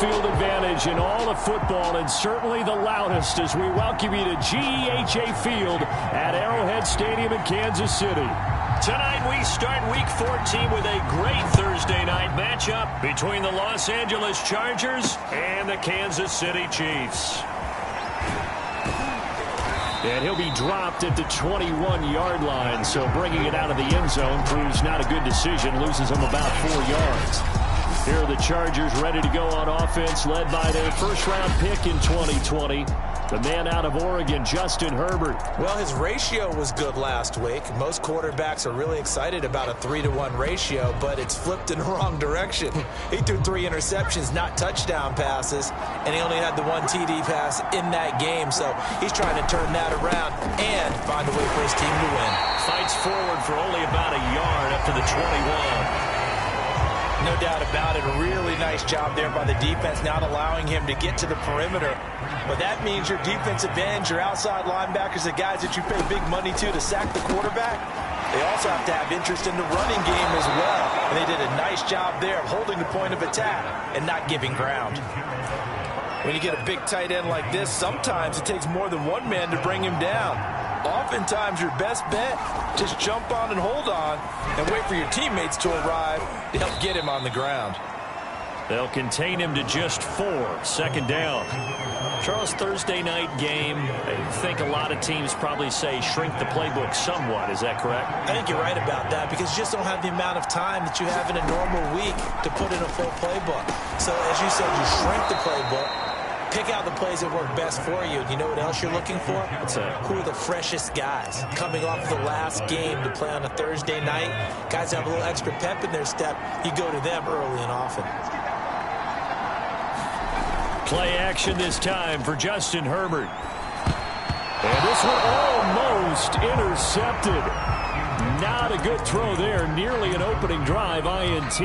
field advantage in all of football, and certainly the loudest as we welcome you to GEHA Field at Arrowhead Stadium in Kansas City. Tonight we start Week 14 with a great Thursday night matchup between the Los Angeles Chargers and the Kansas City Chiefs. And he'll be dropped at the 21-yard line, so bringing it out of the end zone proves not a good decision, loses him about 4 yards. Here are the Chargers ready to go on offense, led by their first-round pick in 2020, the man out of Oregon, Justin Herbert. Well, his ratio was good last week. Most quarterbacks are really excited about a 3-to-1 ratio, but it's flipped in the wrong direction. He threw 3 interceptions, not touchdown passes, and he only had the 1 TD pass in that game, so he's trying to turn that around and find a way for his team to win. Fights forward for only about a yard up to the 21. No doubt about it. A really nice job there by the defense, not allowing him to get to the perimeter. But that means your defensive ends, your outside linebackers, the guys that you pay big money to sack the quarterback, they also have to have interest in the running game as well. And they did a nice job there of holding the point of attack and not giving ground. When you get a big tight end like this, sometimes it takes more than one man to bring him down. Oftentimes, your best bet, just jump on and hold on and wait for your teammates to arrive to help get him on the ground. They'll contain him to just 4, second down. Charles, Thursday night game, I think a lot of teams probably say shrink the playbook somewhat. Is that correct? I think you're right about that because you just don't have the amount of time that you have in a normal week to put in a full playbook. So, as you said, you shrink the playbook. Pick out the plays that work best for you. You know what else you're looking for? What's that? Who are the freshest guys coming off the last game to play on a Thursday night? Guys that have a little extra pep in their step. You go to them early and often. Play action this time for Justin Herbert. And this one almost intercepted. Not a good throw there. Nearly an opening drive INT.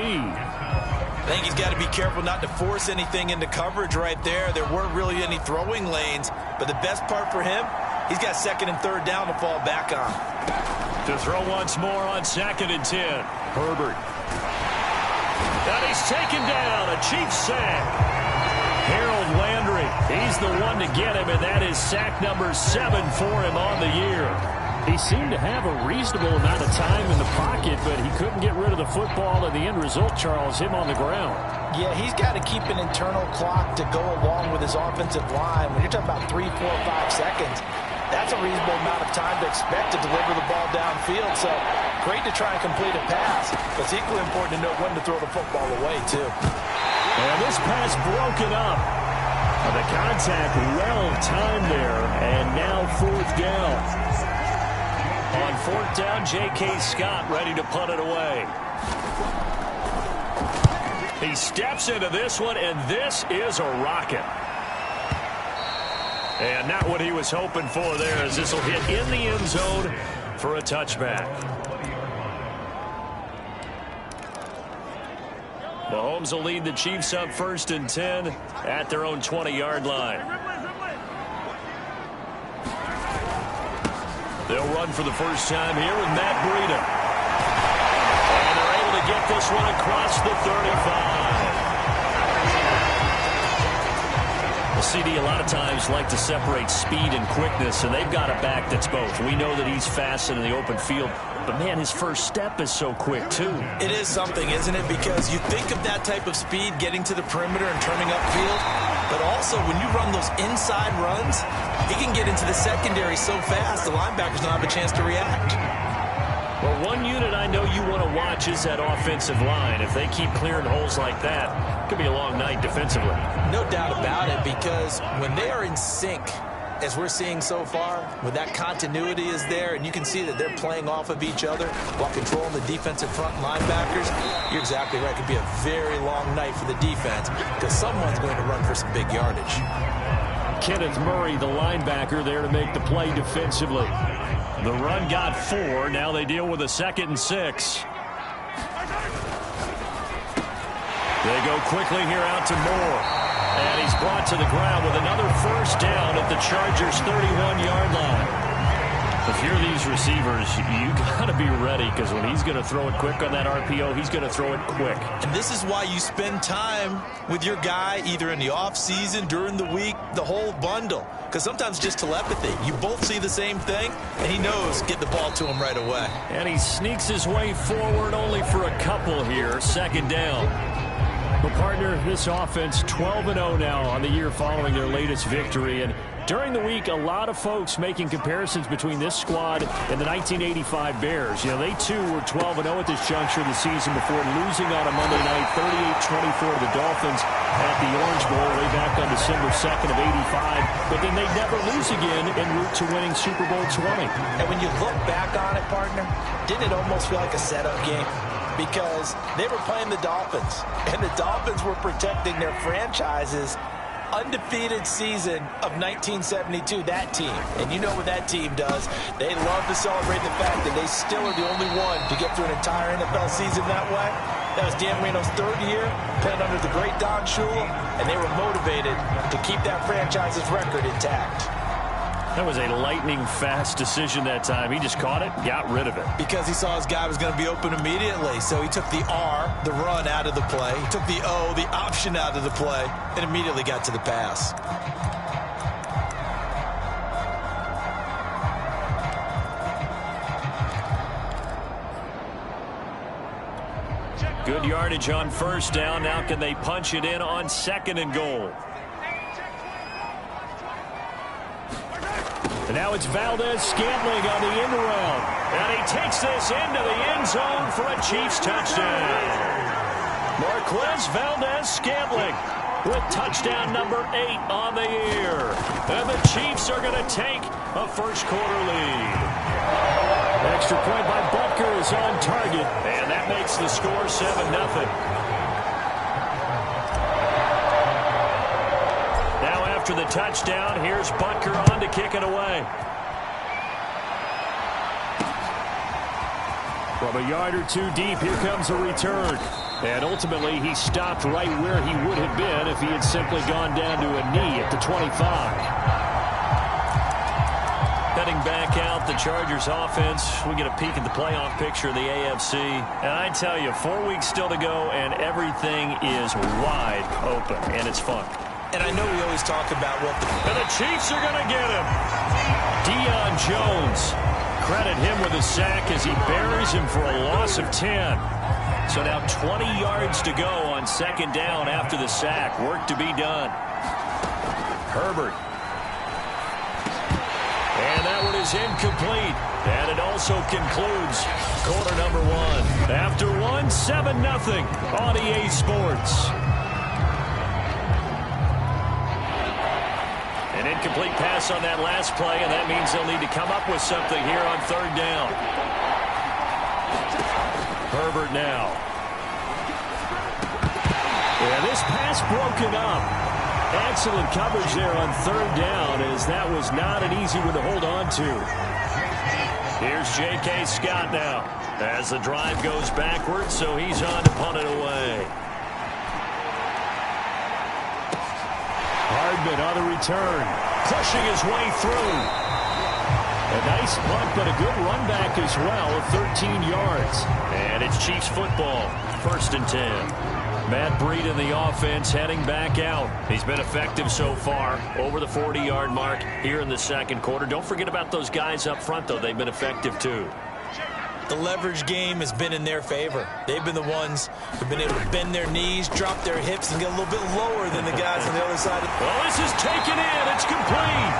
I think he's got to be careful not to force anything into coverage right there. There weren't really any throwing lanes, but the best part for him, he's got second and third down to fall back on. To throw once more on 2nd and 10. Herbert. And he's taken down. A Chiefs sack. Harold Landry, he's the one to get him, and that is sack number 7 for him on the year. He seemed to have a reasonable amount of time in the pocket, but he couldn't get rid of the football, and the end result, Charles, him on the ground. Yeah, he's got to keep an internal clock to go along with his offensive line. When you're talking about 3, 4, 5 seconds, that's a reasonable amount of time to expect to deliver the ball downfield. So great to try and complete a pass, but it's equally important to know when to throw the football away, too. And this pass broken up. The contact well-timed there, and now 4th down. On 4th down, J.K. Scott ready to punt it away. He steps into this one, and this is a rocket. And not what he was hoping for there, as this will hit in the end zone for a touchback. Mahomes will lead the Chiefs up 1st and 10 at their own 20-yard line. They'll run for the first time here with Matt Breida. And they're able to get this one across the 35. The CD a lot of times like to separate speed and quickness, and they've got a back that's both. We know that he's fast in the open field, but, man, his first step is so quick, too. It is something, isn't it? Because you think of that type of speed getting to the perimeter and turning upfield, but also when you run those inside runs, he can get into the secondary so fast the linebackers don't have a chance to react. Well, one unit I know you want to watch is that offensive line. If they keep clearing holes like that, it could be a long night defensively. No doubt about it, because when they are in sync, as we're seeing so far, when that continuity is there and you can see that they're playing off of each other while controlling the defensive front linebackers, you're exactly right. It could be a very long night for the defense because someone's going to run for some big yardage. Kenneth Murray, the linebacker, there to make the play defensively. The run got 4. Now they deal with a 2nd and 6. They go quickly here out to Moore. And he's brought to the ground with another first down at the Chargers' 31-yard line. If you're these receivers, you got to be ready, because when he's going to throw it quick on that RPO, he's going to throw it quick. And this is why you spend time with your guy either in the offseason, during the week, the whole bundle. Because sometimes just telepathy. You both see the same thing, and he knows get the ball to him right away. And he sneaks his way forward only for a couple here. Second down. Well, partner, this offense 12-0 now on the year following their latest victory. And during the week, a lot of folks making comparisons between this squad and the 1985 Bears. You know, they too were 12-0 at this juncture of the season before losing on a Monday night 38-24 to the Dolphins at the Orange Bowl way back on December 2nd of 85. But then they never lose again en route to winning Super Bowl 20. And when you look back on it, partner, didn't it almost feel like a setup game? Because they were playing the Dolphins, and the Dolphins were protecting their franchise's undefeated season of 1972, that team. And you know what that team does. They love to celebrate the fact that they still are the only one to get through an entire NFL season that way. That was Dan Marino's third year, playing under the great Don Shula, and they were motivated to keep that franchise's record intact. That was a lightning-fast decision that time. He just caught it, got rid of it. Because he saw his guy was going to be open immediately. So he took the R, the run, out of the play. He took the O, the option, out of the play, and immediately got to the pass. Good yardage on first down. Now can they punch it in on second and goal? And now it's Valdez-Scantling on the end around. And he takes this into the end zone for a Chiefs touchdown. Marquez Valdez-Scantling with touchdown number 8 on the year. And the Chiefs are going to take a first quarter lead. Extra point by Butker is on target. And that makes the score 7-0. After the touchdown, here's Butker on to kick it away. From a yard or two deep, here comes a return. And ultimately, he stopped right where he would have been if he had simply gone down to a knee at the 25. Heading back out, the Chargers offense. We get a peek at the playoff picture of the AFC. And I tell you, 4 weeks still to go, and everything is wide open, and it's fun. And I know we always talk about what and the Chiefs are going to get him. Deion Jones. Credit him with a sack as he buries him for a loss of 10. So now 20 yards to go on second down after the sack. Work to be done. Herbert. And that one is incomplete. And it also concludes quarter number 1. After 1, 7-0 on EA Sports. An incomplete pass on that last play, and that means they'll need to come up with something here on third down. Herbert now. Yeah, this pass broken up. Excellent coverage there on third down, as that was not an easy one to hold on to. Here's J.K. Scott now as the drive goes backwards, so he's on to punt it away. Hardman on the return, pushing his way through. A nice punt, but a good run back as well of 13 yards. And it's Chiefs football, 1st and 10. Matt Breed in the offense heading back out. He's been effective so far, over the 40-yard mark here in the second quarter. Don't forget about those guys up front, though. They've been effective, too. The leverage game has been in their favor. They've been the ones who've been able to bend their knees, drop their hips, and get a little bit lower than the guys on the other side. Well, this is taken in. It's complete.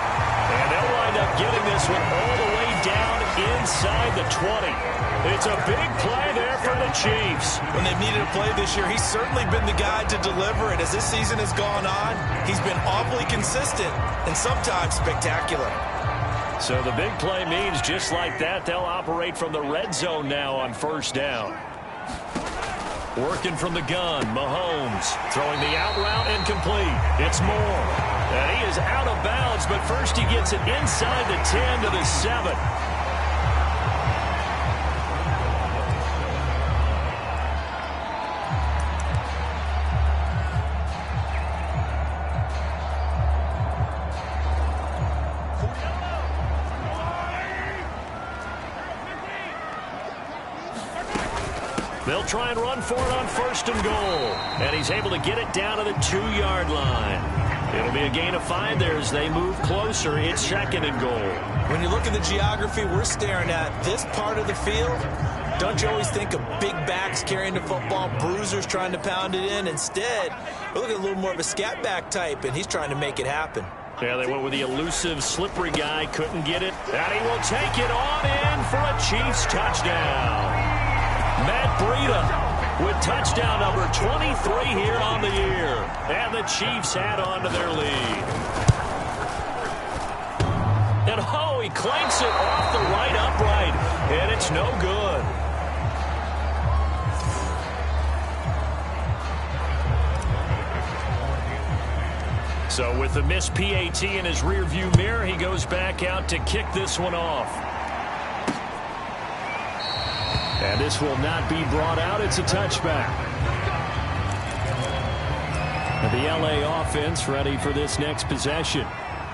And they'll wind up getting this one all the way down inside the 20. It's a big play there for the Chiefs. When they've needed a play this year, he's certainly been the guy to deliver it. As this season has gone on, he's been awfully consistent and sometimes spectacular. So the big play means just like that, they'll operate from the red zone now on first down. Working from the gun, Mahomes throwing the out route incomplete. It's Moore. And he is out of bounds, but first he gets it inside the 10 to the 7. try and run for it on 1st and goal. And he's able to get it down to the 2-yard line. It'll be a gain of 5 there as they move closer. It's 2nd and goal. When you look at the geography we're staring at, this part of the field, don't you always think of big backs carrying the football, bruisers trying to pound it in? Instead, we're looking at a little more of a scat back type, and he's trying to make it happen. Yeah, they went with the elusive, slippery guy. Couldn't get it. And he will take it on in for a Chiefs touchdown. Matt Breida with touchdown number 23 here on the year. And the Chiefs add on to their lead. And oh, he clanks it off the right upright. And it's no good. So with the missed PAT in his rearview mirror, he goes back out to kick this one off. And this will not be brought out. It's a touchback. And the LA offense ready for this next possession.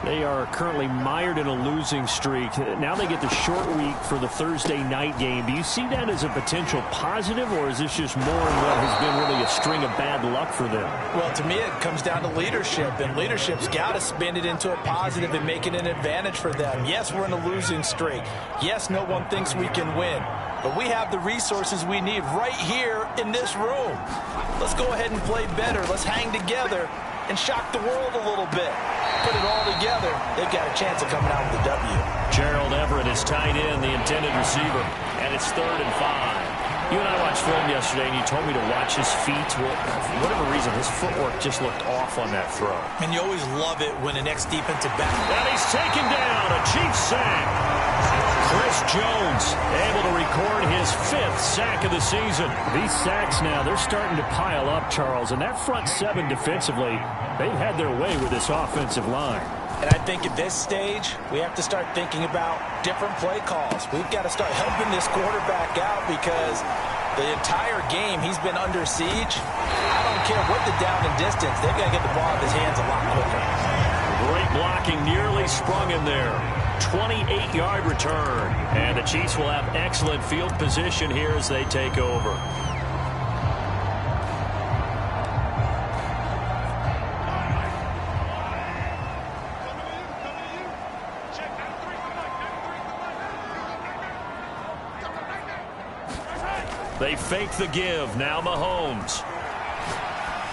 They are currently mired in a losing streak. Now they get the short week for the Thursday night game. Do you see that as a potential positive, or is this just more in what has been really a string of bad luck for them? Well, to me, it comes down to leadership, and leadership's got to spin it into a positive and make it an advantage for them. Yes, we're in a losing streak. Yes, no one thinks we can win. But we have the resources we need right here in this room. Let's go ahead and play better. Let's hang together and shock the world a little bit. Put it all together, they've got a chance of coming out with a W. Gerald Everett is tied in, the intended receiver, and it's 3rd and 5. You and I watched film yesterday, and you told me to watch his feet. Well, for whatever reason, his footwork just looked off on that throw. And you always love it when an ex-defensive back. And he's taken down, a Chiefs sack. Chris Jones able to record his 5th sack of the season. These sacks now, they're starting to pile up, Charles, and that front 7 defensively, they've had their way with this offensive line. And I think at this stage, we have to start thinking about different play calls. We've got to start helping this quarterback out because the entire game he's been under siege. I don't care what the down and distance, they've got to get the ball out of his hands a lot quicker. Great blocking, nearly sprung him there. 28-yard return. And the Chiefs will have excellent field position here as they take over. They fake the give. Now Mahomes.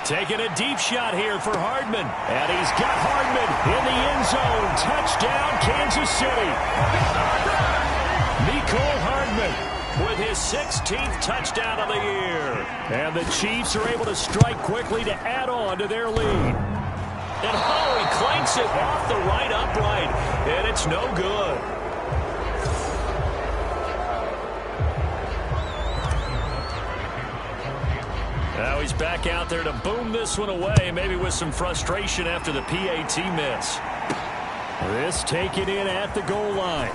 Taking a deep shot here for Hardman. And he's got Hardman in the end zone. Touchdown, Kansas City. Mecole Hardman with his 16th touchdown of the year. And the Chiefs are able to strike quickly to add on to their lead. And he clanks it off the right upright. And it's no good. Now he's back out there to boom this one away, maybe with some frustration after the PAT miss. This taken in at the goal line.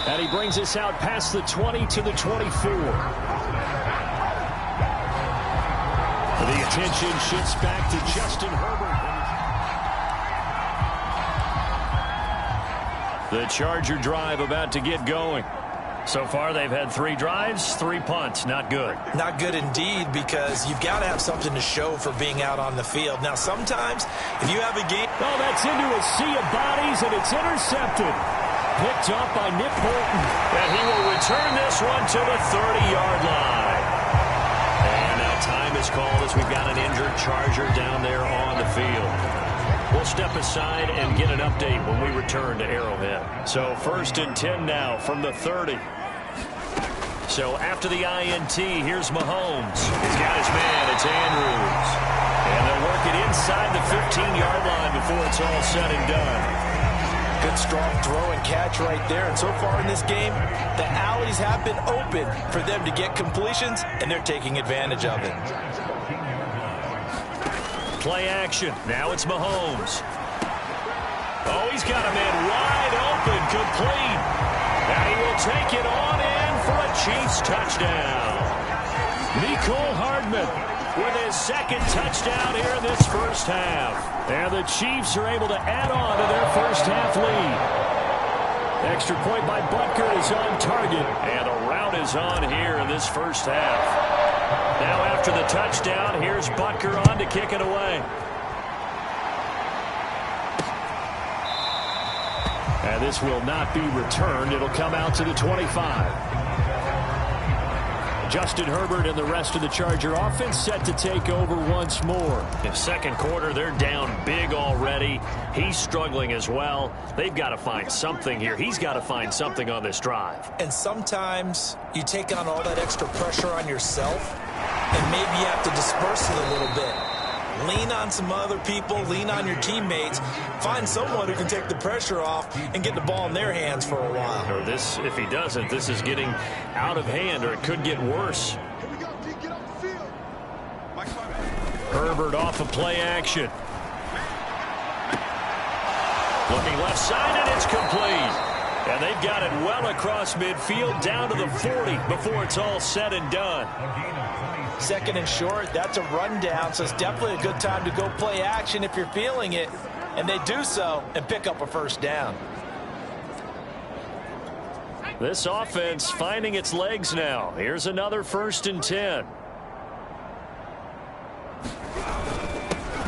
And he brings us out past the 20 to the 24. The attention shifts back to Justin Herbert. The Charger drive about to get going. So far, they've had 3 drives, 3 punts. Not good. Not good indeed, because you've got to have something to show for being out on the field. Now, sometimes, if you have a game... Oh, that's into a sea of bodies, and it's intercepted. Picked up by Nick Bolton. And he will return this one to the 30-yard line. And now time is called as we've got an injured Charger down there on the field. We'll step aside and get an update when we return to Arrowhead. So 1st and 10 now from the 30. So after the INT, here's Mahomes. He's got his man. It's Andrews. And they'll work it inside the 15-yard line before it's all said and done. Good strong throw and catch right there. And so far in this game, the alleys have been open for them to get completions, and they're taking advantage of it. Play action. Now it's Mahomes. Oh, he's got a man wide open, complete. And he will take it on in for a Chiefs touchdown. Mecole Hardman with his 2nd touchdown here in this first half. And the Chiefs are able to add on to their first half lead. Extra point by Butker is on target. And the route is on here in this first half. Now after the touchdown, here's Butker on to kick it away. And this will not be returned. It'll come out to the 25. Justin Herbert and the rest of the Charger offense set to take over once more. In second quarter, they're down big already. He's struggling as well. They've got to find something here. He's got to find something on this drive. And sometimes you take on all that extra pressure on yourself, and maybe you have to disperse it a little bit. Lean on some other people, lean on your teammates, find someone who can take the pressure off and get the ball in their hands for a while. Or this, if he doesn't, this is getting out of hand, or it could get worse. Herbert off of play action. Looking left side, and it's complete. And they've got it well across midfield down to the 40 before it's all said and done. Second and short, that's a rundown, so it's definitely a good time to go play action if you're feeling it. And they do so and pick up a first down. This offense finding its legs now. Here's another 1st and 10.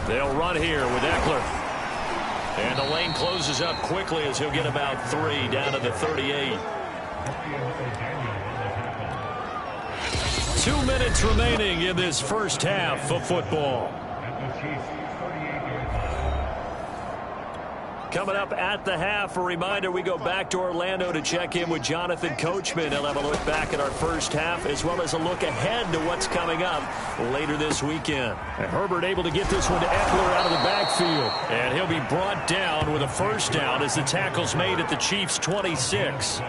They'll run here with Eckler. And the lane closes up quickly as he'll get about 3 down to the 38. 2 minutes remaining in this first half of football. Coming up at the half, a reminder, we go back to Orlando to check in with Jonathan Coachman. He'll have a look back at our first half as well as a look ahead to what's coming up later this weekend. And Herbert able to get this one to Eckler out of the backfield. And he'll be brought down with a first down as the tackle's made at the Chiefs' 26.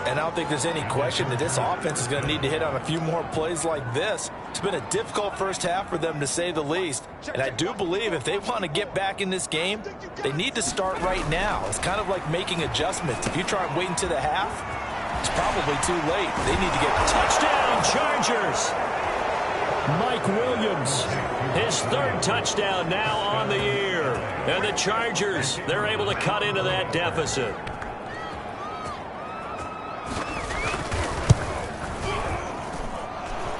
And I don't think there's any question that this offense is going to need to hit on a few more plays like this. It's been a difficult first half for them, to say the least. And I do believe if they want to get back in this game, they need to start right now. It's kind of like making adjustments. If you try and wait until the half, it's probably too late. They need to get touchdown, Chargers. Mike Williams, his 3rd touchdown now on the year. And the Chargers, they're able to cut into that deficit.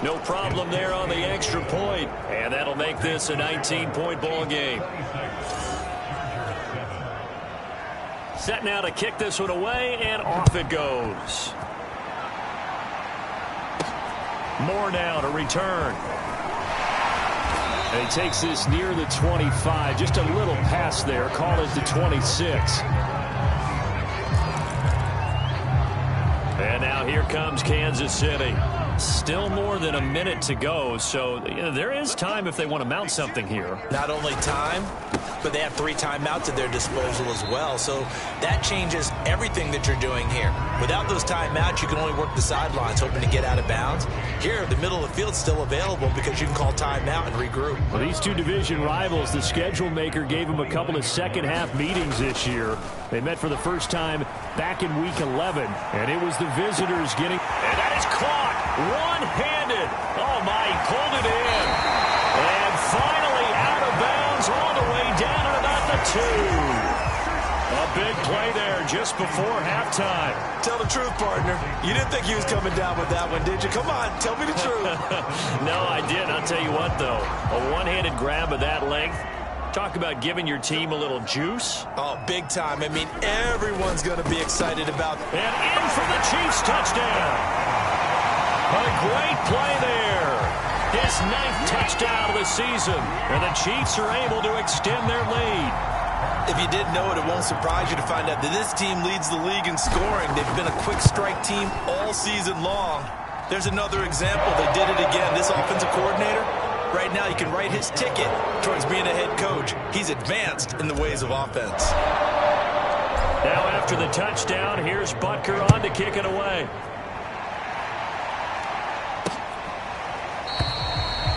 No problem there on the extra point. And that'll make this a 19-point ball game. Set now to kick this one away, and off it goes. Moore now to return. And he takes this near the 25. Just a little pass there. Call it the 26. And now here comes Kansas City. Still more than a minute to go, so there is time if they want to mount something here. Not only time, but they have 3 timeouts at their disposal as well, so that changes everything that you're doing here. Without those timeouts, you can only work the sidelines, hoping to get out of bounds. Here, the middle of the field's still available because you can call timeout and regroup. Well, these two division rivals, the schedule maker gave them a couple of second-half meetings this year. They met for the first time back in Week 11, and it was the visitors getting... And that is caught one-handed. Oh, my, he pulled it in. And finally out of bounds all the way down at about the 2. A big play there just before halftime. Tell the truth, partner. You didn't think he was coming down with that one, did you? Come on, tell me the truth. No, I didn't. I'll tell you what, though. A one-handed grab of that length. Talk about giving your team a little juice. Oh, big time. I mean, everyone's going to be excited about it. And in for the Chiefs touchdown. A great play there. His 9th touchdown of the season. And the Chiefs are able to extend their lead. If you didn't know it, it won't surprise you to find out that this team leads the league in scoring. They've been a quick strike team all season long. There's another example. They did it again. This offensive coordinator, right now he can write his ticket towards being a head coach. He's advanced in the ways of offense. Now after the touchdown, here's Butker on to kick it away.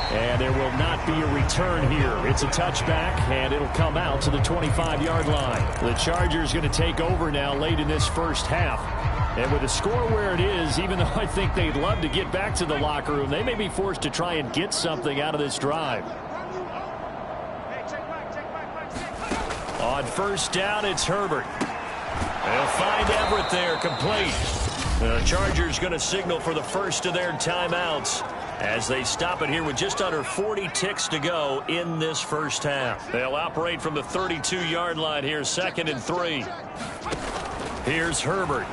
And there will not be a return here. It's a touchback, and it'll come out to the 25-yard line. The Chargers going to take over now late in this first half. And with the score where it is, even though I think they'd love to get back to the locker room, they may be forced to try and get something out of this drive. On first down, it's Herbert. They'll find Everett there, complete. The Chargers going to signal for the first of their timeouts. as they stop it here with just under 40 ticks to go in this first half. They'll operate from the 32-yard line here, 2nd and 3. Here's Herbert.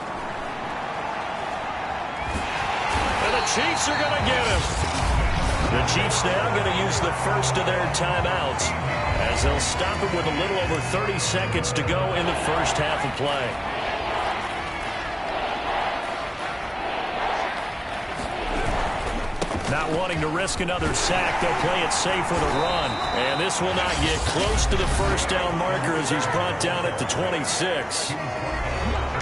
And the Chiefs are going to get him. The Chiefs now going to use the first of their timeouts as they'll stop it with a little over 30 seconds to go in the first half of play. Not wanting to risk another sack, they'll play it safe with a run. And this will not get close to the first down marker as he's brought down at the 26.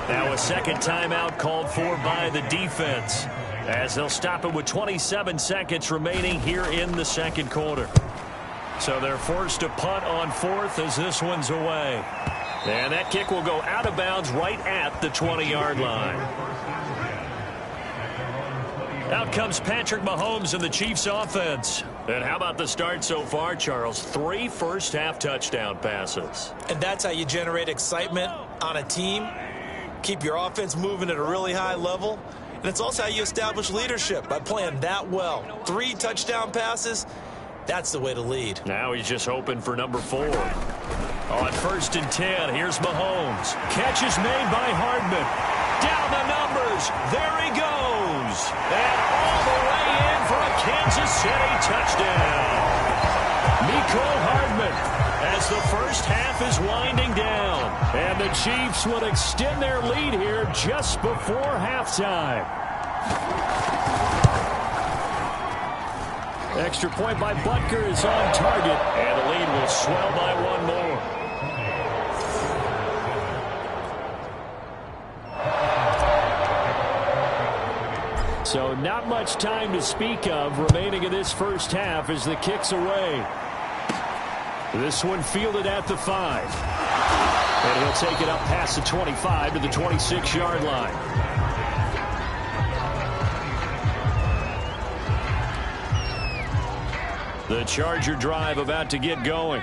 Now a second timeout called for by the defense as they'll stop it with 27 seconds remaining here in the second quarter. So they're forced to punt on 4th as this one's away. And that kick will go out of bounds right at the 20-yard line. Out comes Patrick Mahomes and the Chiefs offense. And how about the start so far, Charles? 3 first-half touchdown passes. And that's how you generate excitement on a team. Keep your offense moving at a really high level. And it's also how you establish leadership by playing that well. 3 touchdown passes, that's the way to lead. Now he's just hoping for number 4. On 1st and 10, here's Mahomes. Catch is made by Hardman. Down the numbers. There he goes. And all the way in for a Kansas City touchdown. Mecole Hardman as the first half is winding down. And the Chiefs will extend their lead here just before halftime. Extra point by Butker is on target. And the lead will swell by 1 more. So not much time to speak of remaining in this first half as the kick's away. This one fielded at the 5. And he'll take it up past the 25 to the 26-yard line. The Charger drive about to get going.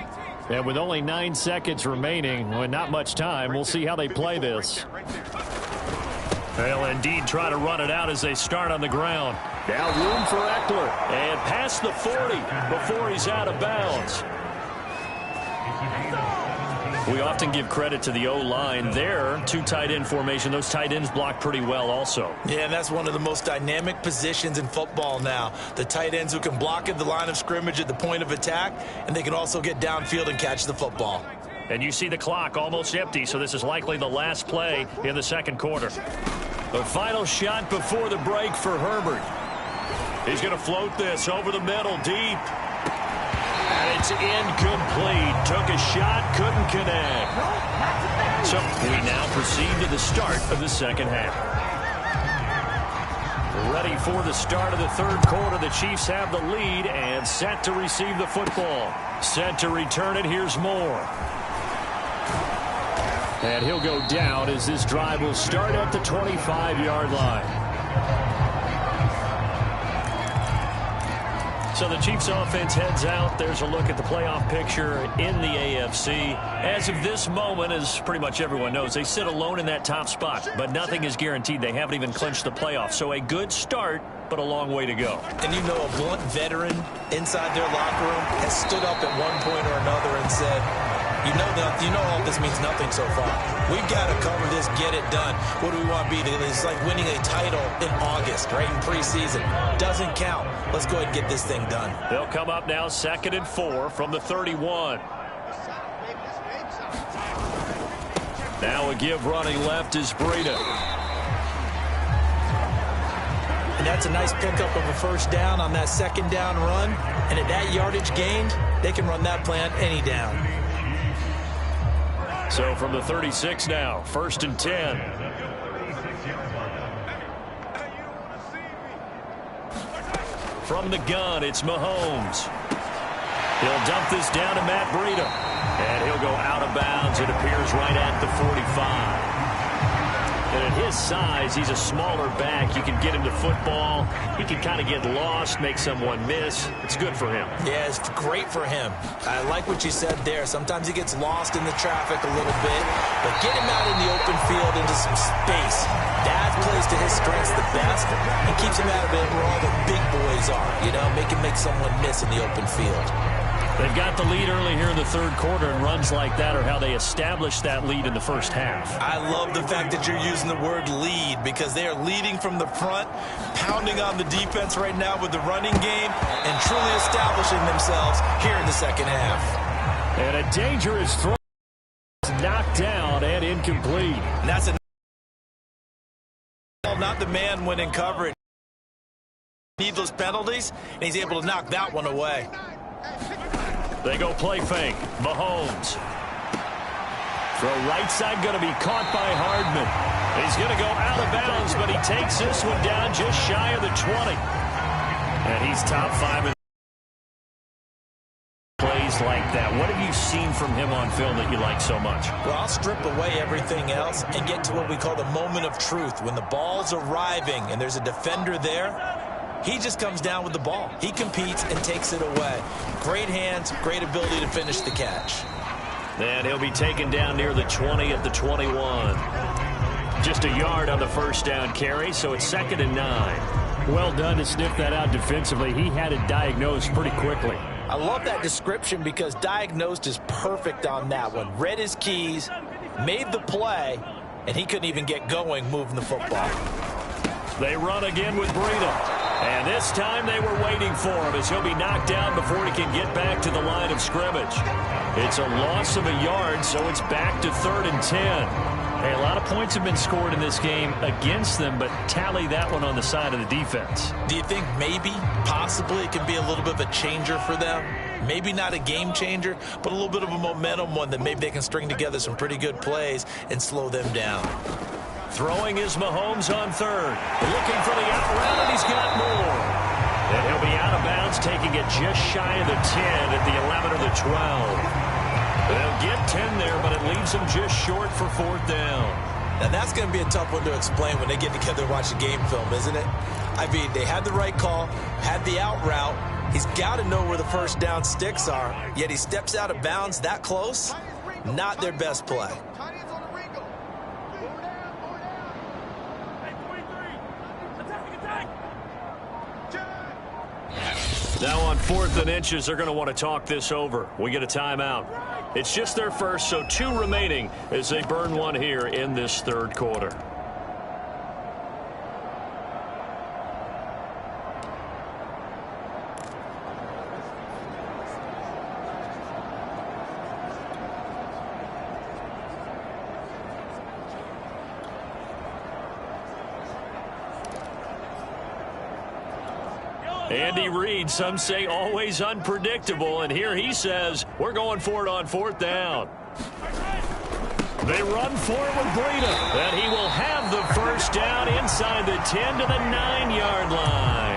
And with only 9 seconds remaining, with not much time, we'll see how they play this. They'll indeed try to run it out as they start on the ground. Now room for Eckler. And past the 40 before he's out of bounds. We often give credit to the O-line there. 2 tight end formation. Those tight ends block pretty well also. Yeah, and that's one of the most dynamic positions in football now. The tight ends who can block at the line of scrimmage at the point of attack, and they can also get downfield and catch the football. And you see the clock almost empty, so this is likely the last play in the second quarter. The final shot before the break for Herbert. He's going to float this over the middle, deep. And it's incomplete. Took a shot, couldn't connect. So we now proceed to the start of the second half. Ready for the start of the third quarter. The Chiefs have the lead and set to receive the football. Set to return it. Here's Moore. And he'll go down as this drive will start at the 25-yard line. So the Chiefs offense heads out. There's a look at the playoff picture in the AFC. As of this moment, as pretty much everyone knows, they sit alone in that top spot. But nothing is guaranteed. They haven't even clinched the playoffs. So a good start, but a long way to go. And you know, a blunt veteran inside their locker room has stood up at one point or another and said, you know all this means nothing so far. We've got to cover this, get it done. What do we want to be? It's like winning a title in August, right, in preseason. Doesn't count. Let's go ahead and get this thing done. They'll come up now 2nd and 4 from the 31. Now a give running left is Breida. And that's a nice pickup of a first down on that second down run. And at that yardage gained, they can run that play on any down. So from the 36 now, 1st and 10. From the gun, it's Mahomes. He'll dump this down to Matt Breida. And he'll go out of bounds. It appears right at the 45. And at his size, he's a smaller back. You can get him to football. He can kind of get lost, make someone miss. It's good for him. Yeah, it's great for him. I like what you said there. Sometimes he gets lost in the traffic a little bit, but get him out in the open field into some space. That plays to his strengths the best and keeps him out of it where all the big boys are, you know, make someone miss in the open field. They've got the lead early here in the third quarter, and runs like that are how they established that lead in the first half. I love the fact that you're using the word lead because they are leading from the front, pounding on the defense right now with the running game, and truly establishing themselves here in the second half. And a dangerous throw, knocked down and incomplete. And that's not the man when in coverage. Needless penalties, and he's able to knock that one away. They go play fake. Mahomes. Throw right side going to be caught by Hardman. He's going to go out of bounds, but he takes this one down just shy of the 20. And he's top 5 in plays like that. What have you seen from him on film that you like so much? Well, I'll strip away everything else and get to what we call the moment of truth. When the ball's arriving and there's a defender there, he just comes down with the ball. He competes and takes it away. Great hands, great ability to finish the catch. And he'll be taken down near the 20 at the 21. Just a yard on the first down carry, so it's 2nd and 9. Well done to sniff that out defensively. He had it diagnosed pretty quickly. I love that description because diagnosed is perfect on that one. Read his keys, made the play, and he couldn't even get going moving the football. They run again with Breida. And this time they were waiting for him as he'll be knocked down before he can get back to the line of scrimmage. It's a loss of a yard, so it's back to 3rd and 10. Hey, a lot of points have been scored in this game against them, but tally that one on the side of the defense. Do you think maybe, possibly, it can be a little bit of a changer for them? Maybe not a game changer, but a little bit of a momentum one that maybe they can string together some pretty good plays and slow them down. Throwing is Mahomes on 3rd. Looking for the out route, and he's got more. And he'll be out of bounds, taking it just shy of the 10 at the 11 or the 12. They'll get 10 there, but it leaves them just short for 4th down. Now, that's going to be a tough one to explain when they get together and watch a game film, isn't it? I mean, they had the right call, had the out route. He's got to know where the first down sticks are, yet he steps out of bounds that close. Not their best play. Now on 4th and inches, they're going to want to talk this over. We get a timeout. It's just their first, so 2 remaining as they burn one here in this third quarter. Andy Reid, some say always unpredictable, and here he says we're going for it on 4th down. They run for it with Breida, and he will have the first down inside the 10 to the 9-yard line.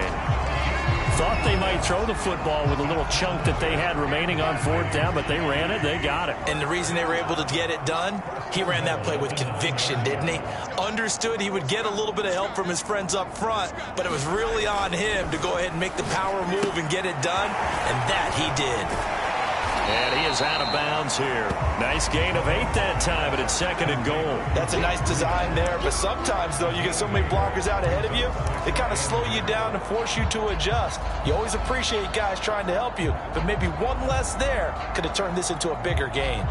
Thought they might throw the football with a little chunk that they had remaining on 4th down, but they ran it, they got it. And the reason they were able to get it done, he ran that play with conviction, didn't he? Understood he would get a little bit of help from his friends up front, but it was really on him to go ahead and make the power move and get it done, and that he did. And he is out of bounds here. Nice gain of 8 that time, but it's 2nd and goal. That's a nice design there, but sometimes, though, you get so many blockers out ahead of you, they kind of slow you down and force you to adjust. You always appreciate guys trying to help you, but maybe one less there could have turned this into a bigger gain.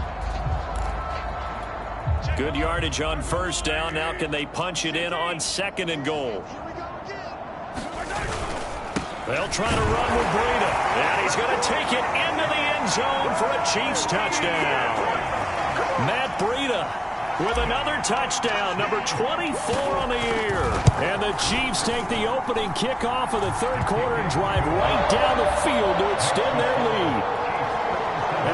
Good yardage on 1st down. Now can they punch it in on 2nd and goal? They'll try to run with Breida, and he's going to take it into the end zone for a Chiefs touchdown. Matt Breida with another touchdown, number 24 on the year. And the Chiefs take the opening kickoff of the third quarter and drive right down the field to extend their lead.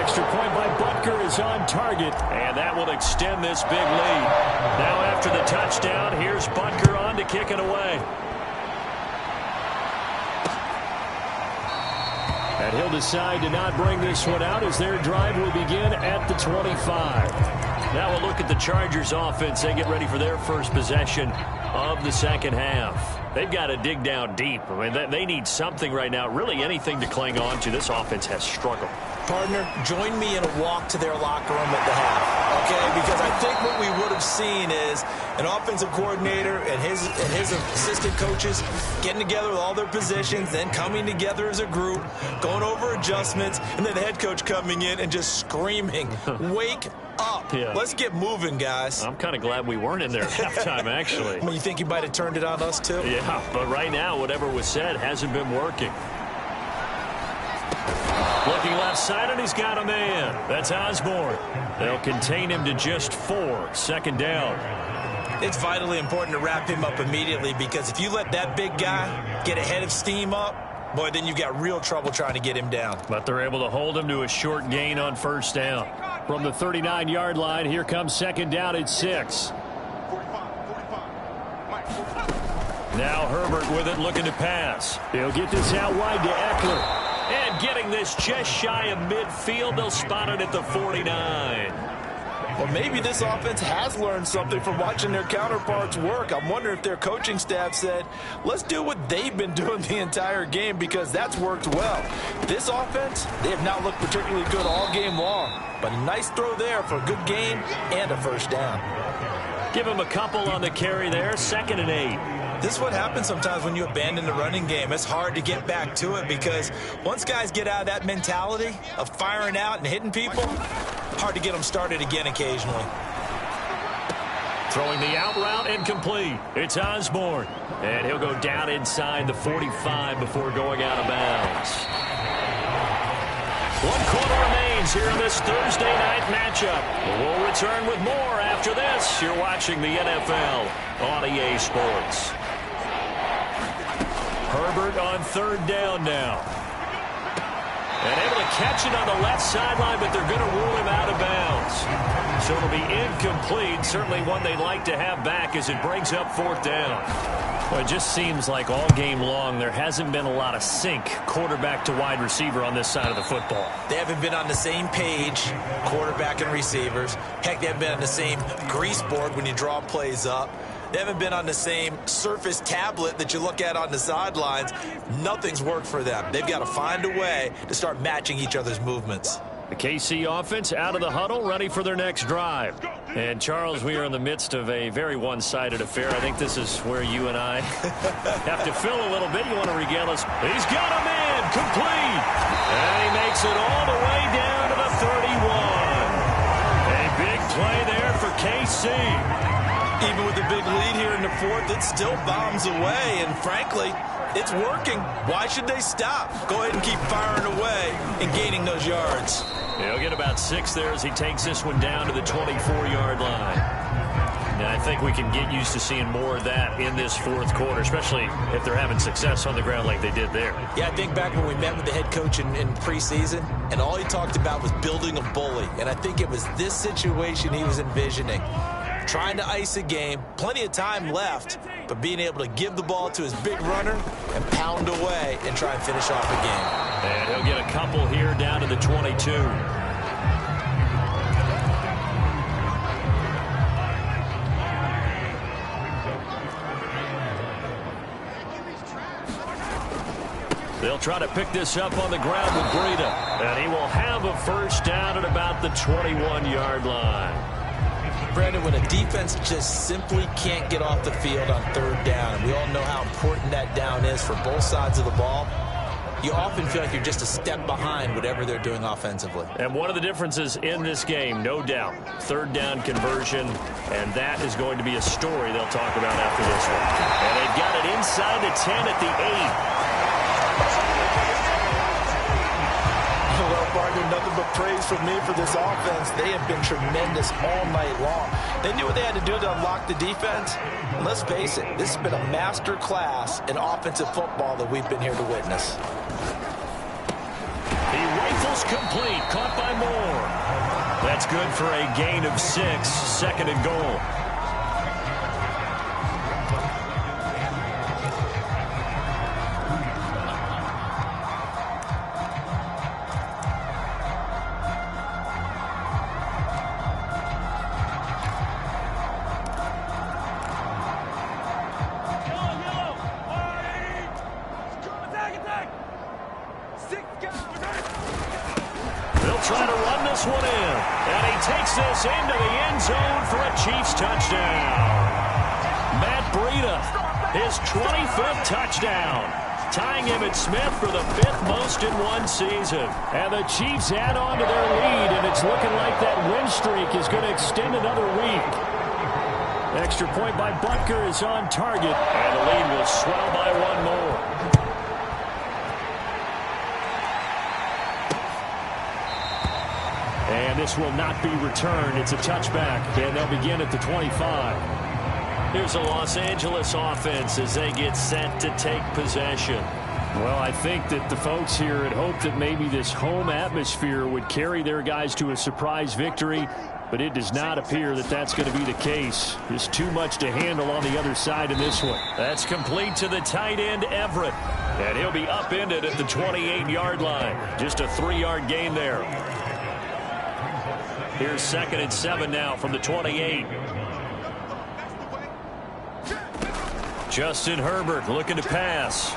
Extra point by Butker is on target, and that will extend this big lead. Now after the touchdown, here's Butker on to kick it away. And he'll decide to not bring this one out as their drive will begin at the 25. Now we'll look at the Chargers offense. They get ready for their first possession of the second half. They've got to dig down deep. I mean, they need something right now, really anything to cling on to. This offense has struggled. Partner, join me in a walk to their locker room at the half, okay? Because I think what we would have seen is an offensive coordinator and his assistant coaches getting together with all their positions, then coming together as a group, going over adjustments, and then the head coach coming in and just screaming, wake up. Yeah. Let's get moving, guys. I'm kind of glad we weren't in there at halftime, actually. I mean, you think you might have turned it on us, too? Yeah, but right now, whatever was said hasn't been working. Looking left side, and he's got a man. That's Osborne. They'll contain him to just 4. Second down. It's vitally important to wrap him up immediately, because if you let that big guy get a head of steam up, boy, then you've got real trouble trying to get him down. But they're able to hold him to a short gain on first down. From the 39-yard line, here comes second down at 6. Now Herbert with it, looking to pass. He'll get this out wide to Eckler. And getting this just shy of midfield, they'll spot it at the 49. Well, maybe this offense has learned something from watching their counterparts work. I'm wondering if their coaching staff said, let's do what they've been doing the entire game, because that's worked well. This offense, they have not looked particularly good all game long. But a nice throw there for a good game and a first down. Give him a couple on the carry there, 2nd and 8. This is what happens sometimes when you abandon the running game. It's hard to get back to it, because once guys get out of that mentality of firing out and hitting people, hard to get them started again occasionally. Throwing the out route, incomplete. It's Osborne. And he'll go down inside the 45 before going out of bounds. 1 quarter remains here in this Thursday night matchup. We'll return with more after this. You're watching the NFL on EA Sports. Herbert on 3rd down now. And able to catch it on the left sideline, but they're going to rule him out of bounds. So it'll be incomplete. Certainly one they'd like to have back as it brings up 4th down. Well, it just seems like all game long there hasn't been a lot of sync quarterback to wide receiver on this side of the football. They haven't been on the same page, quarterback and receivers. Heck, they haven't been on the same grease board when you draw plays up. They haven't been on the same Surface tablet that you look at on the sidelines. Nothing's worked for them. They've got to find a way to start matching each other's movements. The KC offense out of the huddle, ready for their next drive. And, Charles, we are in the midst of a very one-sided affair. I think this is where you and I have to fill a little bit. You want to regale us. He's got a man, complete. And he makes it all the way down to the 31. A big play there for KC. Even with the big lead here in the 4th, it still bombs away. And, frankly, it's working. Why should they stop? Go ahead and keep firing away and gaining those yards. He'll get about 6 there as he takes this one down to the 24-yard line. Now, I think we can get used to seeing more of that in this 4th quarter, especially if they're having success on the ground like they did there. Yeah, I think back when we met with the head coach in preseason, and all he talked about was building a bully. And I think it was this situation he was envisioning. Trying to ice a game, plenty of time left, but being able to give the ball to his big runner and pound away and try and finish off the game. And he'll get a couple here down to the 22. They'll try to pick this up on the ground with Breida. And he will have a first down at about the 21-yard line. Brandon, when a defense just simply can't get off the field on 3rd down, and we all know how important that down is for both sides of the ball, you often feel like you're just a step behind whatever they're doing offensively. And one of the differences in this game, no doubt, 3rd down conversion, and that is going to be a story they'll talk about after this one. And they've got it inside the 10 at the 8. Well, partner, nothing but praise from me for this offense. They have been tremendous all night long. They knew what they had to do to unlock the defense. And let's face it, this has been a master class in offensive football that we've been here to witness. He rifles complete, caught by Moore. That's good for a gain of 6, 2nd and goal. And he takes this into the end zone for a Chiefs touchdown. Matt Breida, his 25th touchdown, tying Emmitt Smith for the 5th most in one season. And the Chiefs add on to their lead, and it's looking like that win streak is going to extend another week. Extra point by Butker is on target, and the lead will swell by one more. And this will not be returned. It's a touchback, and they'll begin at the 25. Here's a Los Angeles offense as they get set to take possession. Well, I think that the folks here had hoped that maybe this home atmosphere would carry their guys to a surprise victory, but it does not appear that that's going to be the case. There's too much to handle on the other side in this one. That's complete to the tight end, Everett. And he'll be upended at the 28-yard line. Just a 3-yard gain there. Here's 2nd and 7 now from the 28. Justin Herbert looking to pass.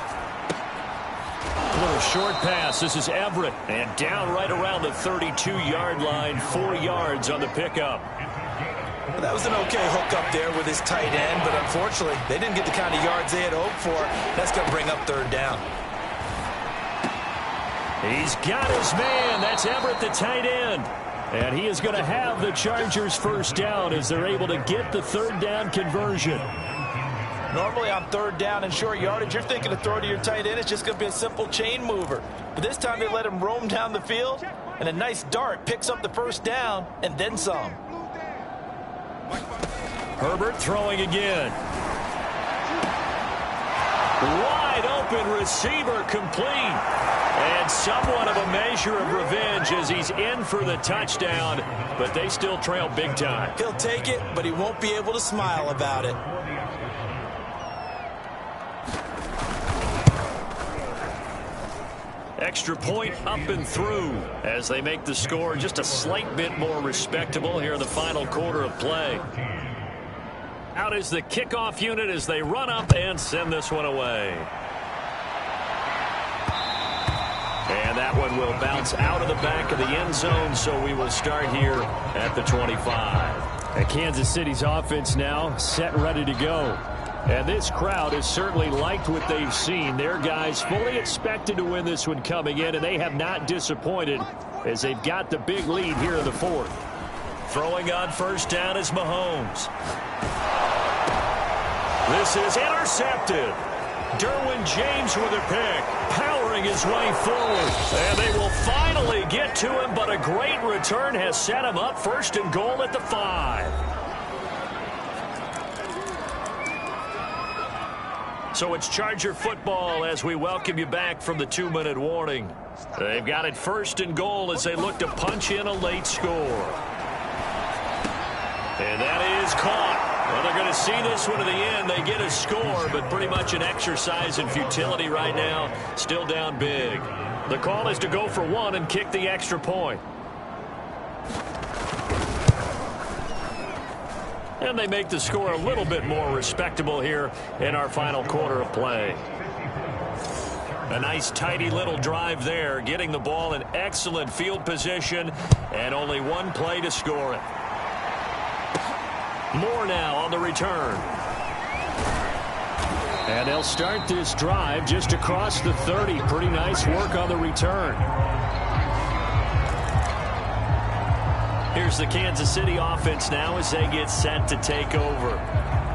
A little short pass. This is Everett. And down right around the 32-yard line. 4 yards on the pickup. Well, that was an okay hook up there with his tight end, but unfortunately, they didn't get the kind of yards they had hoped for. That's going to bring up 3rd down. He's got his man. That's Everett, the tight end. And he is going to have the Chargers 1st down as they're able to get the 3rd down conversion. Normally on 3rd down and short yardage, you're thinking to throw to your tight end. It's just going to be a simple chain mover. But this time they let him roam down the field, and a nice dart picks up the 1st down and then some. Herbert throwing again. Wide open receiver complete. And somewhat of a measure of revenge as he's in for the touchdown, but they still trail big time. He'll take it, but he won't be able to smile about it. Extra point up and through as they make the score just a slight bit more respectable here in the final quarter of play. Out is the kickoff unit as they run up and send this one away. And that one will bounce out of the back of the end zone, so we will start here at the 25. And Kansas City's offense now set and ready to go. And this crowd has certainly liked what they've seen. Their guys fully expected to win this one coming in, and they have not disappointed as they've got the big lead here in the 4th. Throwing on 1st down is Mahomes. This is intercepted. Derwin James with a pick, powering his way forward. And they will finally get to him, but a great return has set him up 1st and goal at the 5. So it's Charger football as we welcome you back from the 2-minute warning. They've got it 1st and goal as they look to punch in a late score. And that is caught. Well, they're going to see this one to the end. They get a score, but pretty much an exercise in futility right now. Still down big. The call is to go for 1 and kick the extra point. And they make the score a little bit more respectable here in our final quarter of play. A nice tidy little drive there, getting the ball in excellent field position, and only 1 play to score it. Moore now on the return. And they'll start this drive just across the 30. Pretty nice work on the return. Here's the Kansas City offense now as they get set to take over.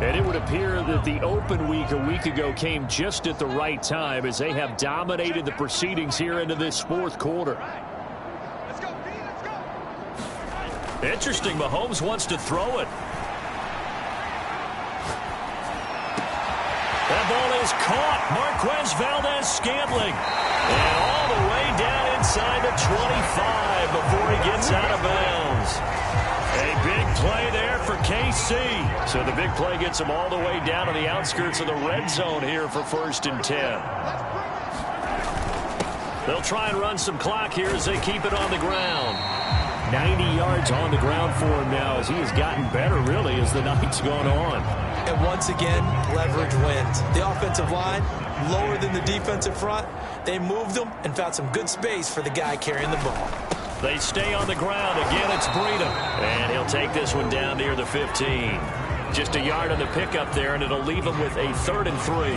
And it would appear that the open week a week ago came just at the right time as they have dominated the proceedings here into this 4th quarter. Interesting, Mahomes wants to throw it. That ball is caught. Marquez Valdes-Scantling. And all the way down inside the 25 before he gets out of bounds. A big play there for KC. So the big play gets him all the way down to the outskirts of the red zone here for 1st and 10. They'll try and run some clock here as they keep it on the ground. 90 yards on the ground for him now as he has gotten better, really, as the night's gone on. And once again, leverage wins. The offensive line, lower than the defensive front. They moved them and found some good space for the guy carrying the ball. They stay on the ground. Again, it's Breida. And he'll take this one down near the 15. Just a yard on the pickup there, and it'll leave him with a 3rd and 3.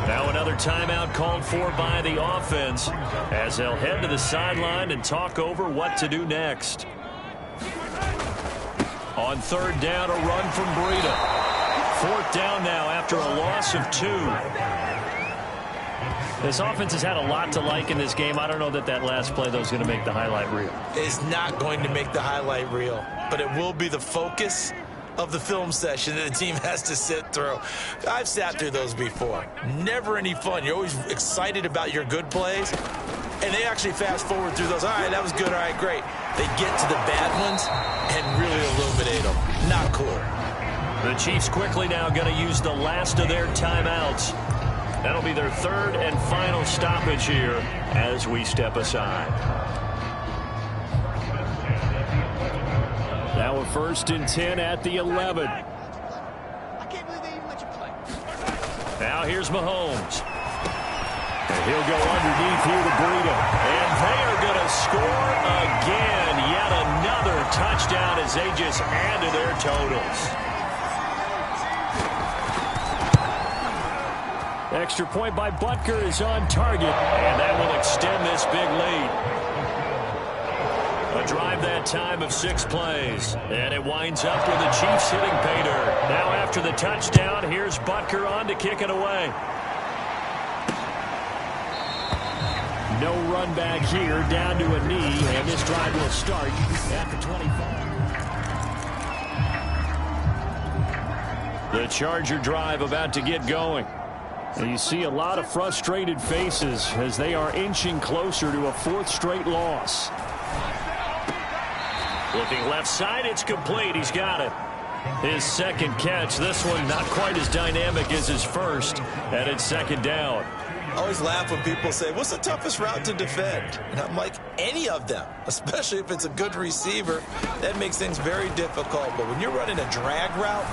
Now another timeout called for by the offense as they'll head to the sideline and talk over what to do next. On 3rd down, a run from Breida. 4th down now after a loss of 2. This offense has had a lot to like in this game. I don't know that last play, though, is going to make the highlight reel. It's not going to make the highlight reel, but it will be the focus of the film session that the team has to sit through. I've sat through those before. Never any fun. You're always excited about your good plays, and they actually fast forward through those. All right, that was good. All right, great. They get to the bad ones and really illuminate them. Not cool. The Chiefs quickly now going to use the last of their timeouts. That'll be their 3rd and final stoppage here as we step aside. Now a 1st and 10 at the 11. I can't believe they even let you play. Now here's Mahomes. And he'll go underneath here to Breida. And they are going to score again. Yet another touchdown as they just add to their totals. Extra point by Butker is on target, and that will extend this big lead. A drive that time of 6 plays, and it winds up with the Chiefs hitting pay dirt. Now after the touchdown, here's Butker on to kick it away. No run back here, down to a knee, and this drive will start at the 25. The Charger drive about to get going. And you see a lot of frustrated faces as they are inching closer to a 4th straight loss. Looking left side, it's complete. He's got it. His 2nd catch. This one not quite as dynamic as his first, and it's 2nd down. I always laugh when people say, what's the toughest route to defend? And I'm like, any of them, especially if it's a good receiver. That makes things very difficult. But when you're running a drag route,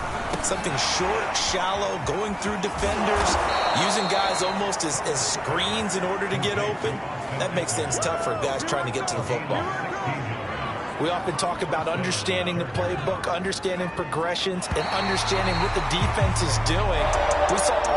something short, shallow, going through defenders, using guys almost as screens in order to get open, that makes things tough for guys trying to get to the football. We often talk about understanding the playbook, understanding progressions, and understanding what the defense is doing. We saw all